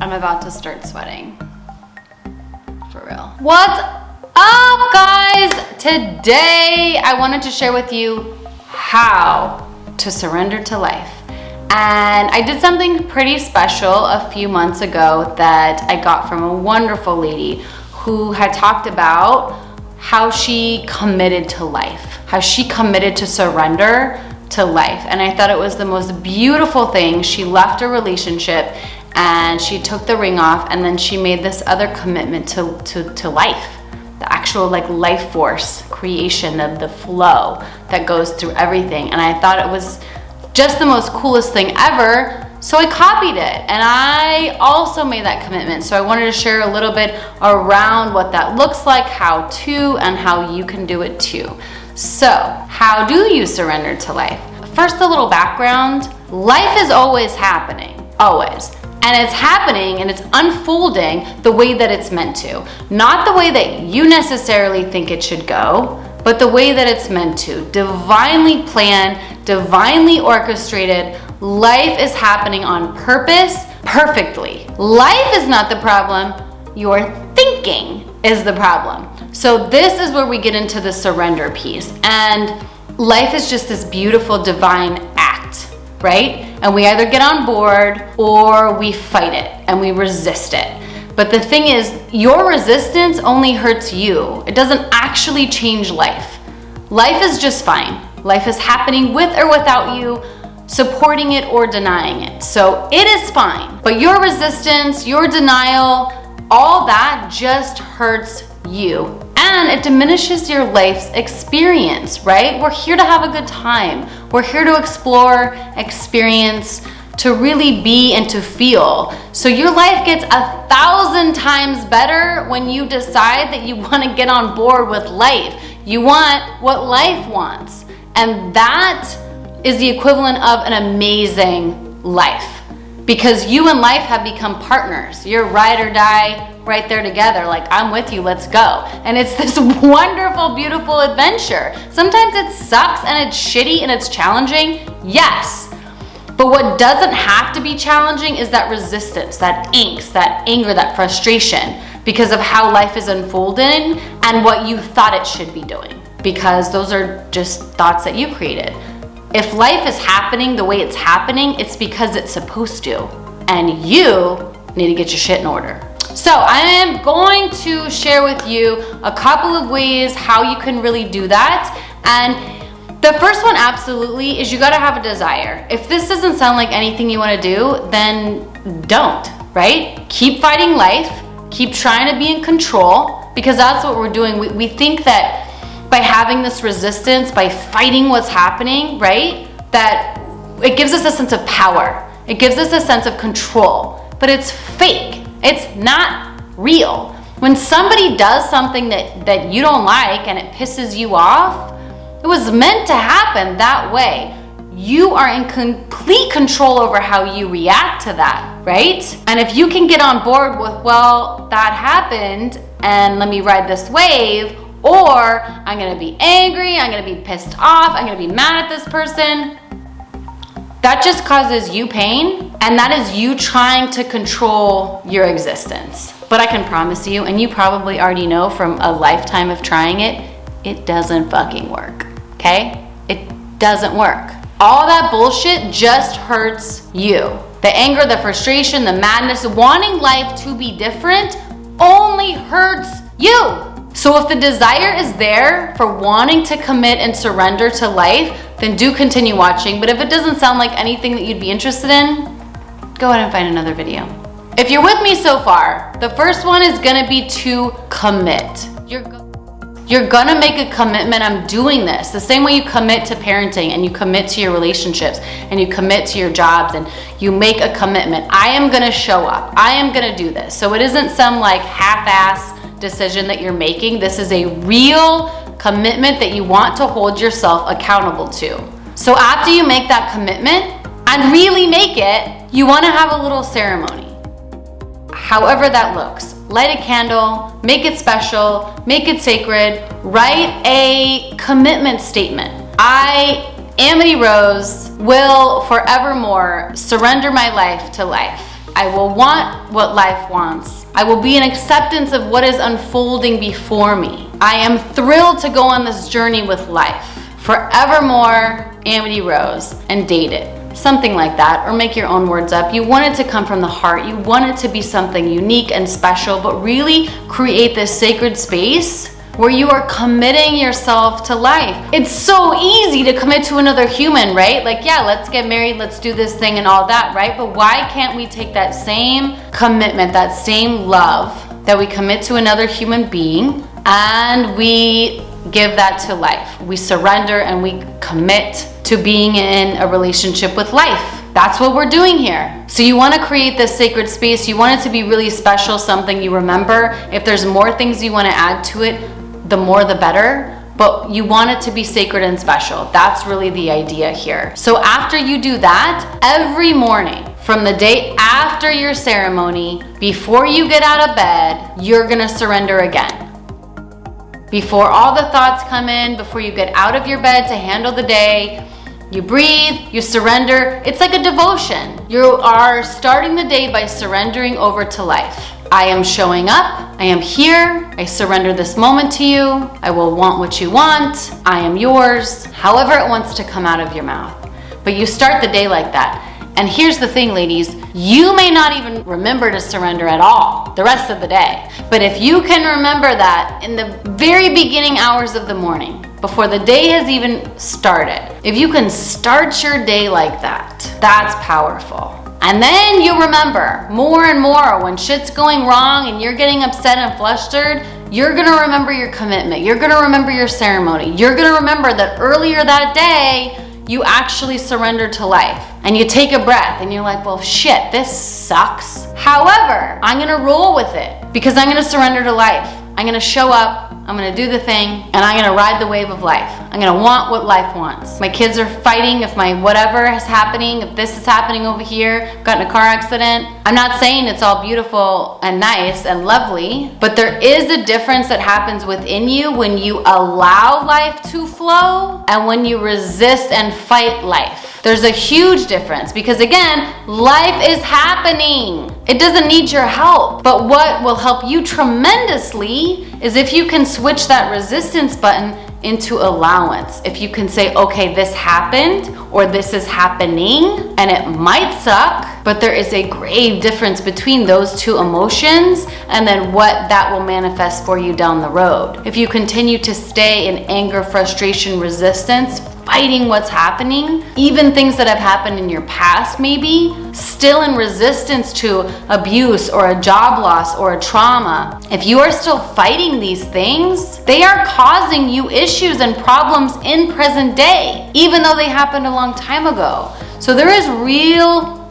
I'm about to start sweating. For real. What's up, guys? Today, I wanted to share with you how to surrender to life. And I did something pretty special a few months ago that I got from a wonderful lady who had talked about how she committed to life, how she committed to surrender to life. And I thought it was the most beautiful thing. She left a relationship and she took the ring off, and then she made this other commitment to life, the actual like life force, creation, the flow that goes through everything. And I thought it was just the most coolest thing ever. So I copied it, and I also made that commitment. So I wanted to share a little bit around what that looks like, how to, and how you can do it too. So how do you surrender to life? First, a little background. Life is always happening, always. And it's happening and it's unfolding the way that it's meant to. Not the way that you necessarily think it should go, but the way that it's meant to. Divinely planned, divinely orchestrated. Life is happening on purpose, perfectly. Life is not the problem, your thinking is the problem. So this is where we get into the surrender piece. And life is just this beautiful divine act, right? And we either get on board or we fight it and we resist it. But the thing is, your resistance only hurts you. It doesn't actually change life. Life is just fine. Life is happening with or without you, supporting it or denying it. So it is fine. But your resistance, your denial, all that just hurts you. And it diminishes your life's experience, right? We're here to have a good time. We're here to explore, experience, to really be and to feel. So your life gets 1,000 times better when you decide that you want to get on board with life. You want what life wants. And that is the equivalent of an amazing life. Because you and life have become partners. You're ride or die right there together. Like, I'm with you, let's go. And it's this wonderful, beautiful adventure. Sometimes it sucks and it's shitty and it's challenging. Yes. But what doesn't have to be challenging is that resistance, that angst, that anger, that frustration because of how life is unfolding and what you thought it should be doing. Because those are just thoughts that you created. If life is happening the way it's happening, it's because it's supposed to. And you need to get your shit in order. So I am going to share with you a couple of ways how you can really do that. And the first one absolutely is you gotta have a desire. If this doesn't sound like anything you wanna do, then don't, right? Keep fighting life, keep trying to be in control, because that's what we're doing. We think that by having this resistance, by fighting what's happening, right? That it gives us a sense of power. It gives us a sense of control, but it's fake. It's not real. When somebody does something that you don't like and it pisses you off, it was meant to happen that way. You are in complete control over how you react to that, right? And if you can get on board with, well, that happened and let me ride this wave, or I'm gonna be angry, I'm gonna be pissed off, I'm gonna be mad at this person. That just causes you pain, and that is you trying to control your existence. But I can promise you, and you probably already know from a lifetime of trying it, it doesn't fucking work, okay? It doesn't work. All that bullshit just hurts you. The anger, the frustration, the madness, wanting life to be different only hurts you. So if the desire is there for wanting to commit and surrender to life, then do continue watching. But if it doesn't sound like anything that you'd be interested in, go ahead and find another video. If you're with me so far, the first one is gonna be to commit. You're gonna make a commitment. I'm doing this. The same way you commit to parenting and you commit to your relationships and you commit to your jobs and you make a commitment. I am gonna show up. I am gonna do this. So it isn't some like half-ass decision that you're making. This is a real commitment that you want to hold yourself accountable to. So after you make that commitment and really make it, you want to have a little ceremony. However that looks. Light a candle, make it special, make it sacred, write a commitment statement. I, Amity Rose, will forevermore surrender my life to life. I will want what life wants. I will be in acceptance of what is unfolding before me. I am thrilled to go on this journey with life. Forevermore, Amity Rose, and date it. Something like that, or make your own words up. You want it to come from the heart. You want it to be something unique and special, but really create this sacred space where you are committing yourself to life. It's so easy to commit to another human, right? Like, yeah, let's get married, let's do this thing and all that, right? But why can't we take that same commitment, that same love that we commit to another human being, and we give that to life? We surrender and we commit to being in a relationship with life. That's what we're doing here. So you want to create this sacred space. You want it to be really special, something you remember. If there's more things you want to add to it, the more the better, but you want it to be sacred and special. That's really the idea here. So after you do that, every morning, from the day after your ceremony, before you get out of bed, you're gonna surrender again. Before all the thoughts come in, before you get out of your bed to handle the day, you breathe, you surrender. It's like a devotion. You are starting the day by surrendering over to life. I am showing up, I am here, I surrender this moment to you, I will want what you want, I am yours, however it wants to come out of your mouth. But you start the day like that. And here's the thing, ladies, you may not even remember to surrender at all the rest of the day. But if you can remember that in the very beginning hours of the morning, before the day has even started, if you can start your day like that, that's powerful. And then you remember more and more when shit's going wrong and you're getting upset and flustered, you're gonna remember your commitment. You're gonna remember your ceremony. You're gonna remember that earlier that day, you actually surrendered to life. And you take a breath and you're like, well, shit, this sucks. However, I'm gonna roll with it because I'm gonna surrender to life. I'm gonna show up, I'm gonna do the thing, and I'm gonna ride the wave of life. I'm gonna want what life wants. My kids are fighting, if my whatever is happening, if this is happening over here, got in a car accident. I'm not saying it's all beautiful and nice and lovely, but there is a difference that happens within you when you allow life to flow and when you resist and fight life. There's a huge difference because again, life is happening. It doesn't need your help. But what will help you tremendously is if you can switch that resistance button into allowance. If you can say, okay, this happened or this is happening and it might suck, but there is a grave difference between those two emotions and then what that will manifest for you down the road. If you continue to stay in anger, frustration, resistance, fighting what's happening, even things that have happened in your past maybe, still in resistance to abuse or a job loss or a trauma, if you are still fighting these things, they are causing you issues and problems in present day, even though they happened a long time ago. So there is real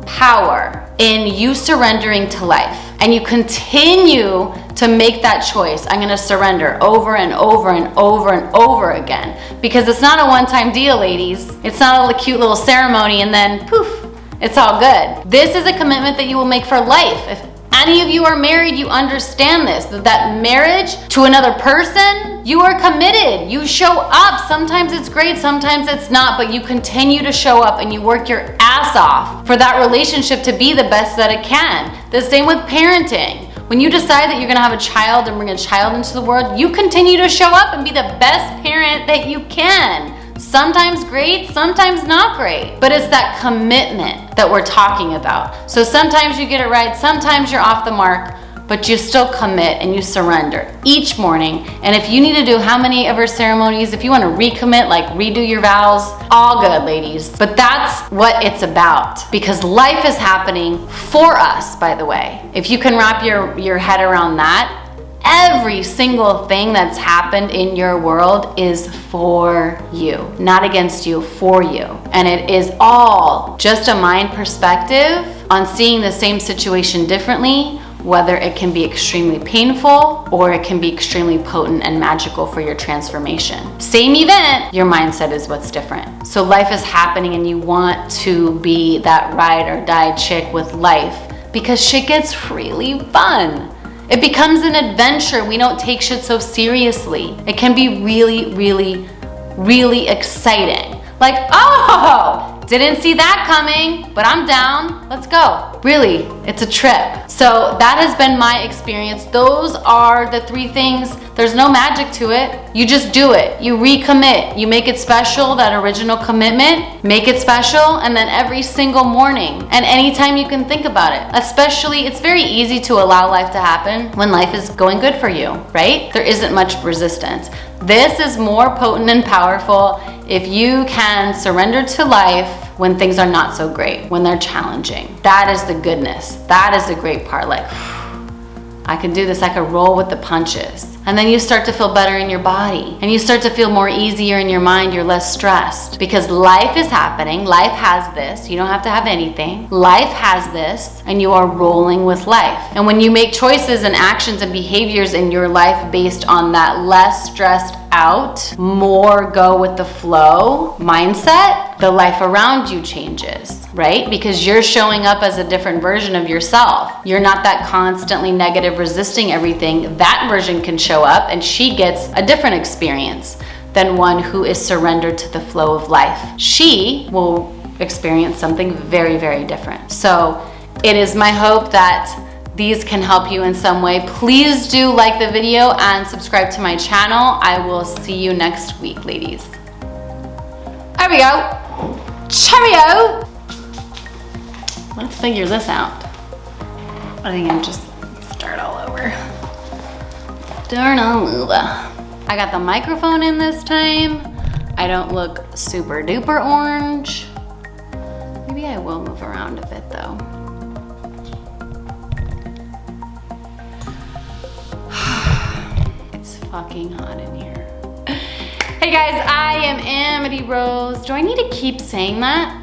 power in you surrendering to life. And you continue to make that choice. I'm gonna surrender over and over and over and over again. Because it's not a one-time deal, ladies. It's not a cute little ceremony and then poof, it's all good. This is a commitment that you will make for life. If any of you are married, you understand this, that marriage to another person, you are committed. You show up. Sometimes it's great, sometimes it's not, but you continue to show up and you work your ass off for that relationship to be the best that it can. The same with parenting. When you decide that you're gonna have a child and bring a child into the world, you continue to show up and be the best parent that you can. Sometimes great, sometimes not great, but it's that commitment that we're talking about. So sometimes you get it right, sometimes you're off the mark, but you still commit and you surrender each morning. And if you need to do how many ever ceremonies, if you want to recommit, like redo your vows, all good, ladies. But that's what it's about, because life is happening for us, by the way. If you can wrap your head around that, every single thing that's happened in your world is for you, not against you, for you. And it is all just a mind perspective on seeing the same situation differently, whether it can be extremely painful or it can be extremely potent and magical for your transformation. Same event, your mindset is what's different. So life is happening and you want to be that ride or die chick with life because shit gets really fun. It becomes an adventure. We don't take shit so seriously. It can be really, really, really exciting. Like, oh, didn't see that coming, but I'm down, let's go. Really, it's a trip. So that has been my experience. Those are the 3 things. There's no magic to it. You just do it. You recommit. You make it special, that original commitment. Make it special, and then every single morning and anytime you can think about it. Especially, it's very easy to allow life to happen when life is going good for you, right? There isn't much resistance. This is more potent and powerful if you can surrender to life when things are not so great, when they're challenging. That is the goodness. That is the great part. Like, I can do this, I can roll with the punches. And then you start to feel better in your body, and you start to feel more easier in your mind. You're less stressed because life is happening. Life has this. You don't have to have anything. Life has this, and you are rolling with life. And when you make choices and actions and behaviors in your life based on that less stressed out, more go with the flow mindset, the life around you changes, right? Because you're showing up as a different version of yourself. You're not that constantly negative resisting everything. That version can show up, and she gets a different experience than one who is surrendered to the flow of life. She will experience something very, very different. So it is my hope that these can help you in some way. Please do like the video and subscribe to my channel. I will see you next week, ladies. There we go. Cheerio. Let's figure this out. I think I'm just start all over. Start all over. I got the microphone in this time. I don't look super duper orange. Maybe I will move around a bit though. It's fucking hot in here. Hey guys, I am Amity Rose. Do I need to keep saying that?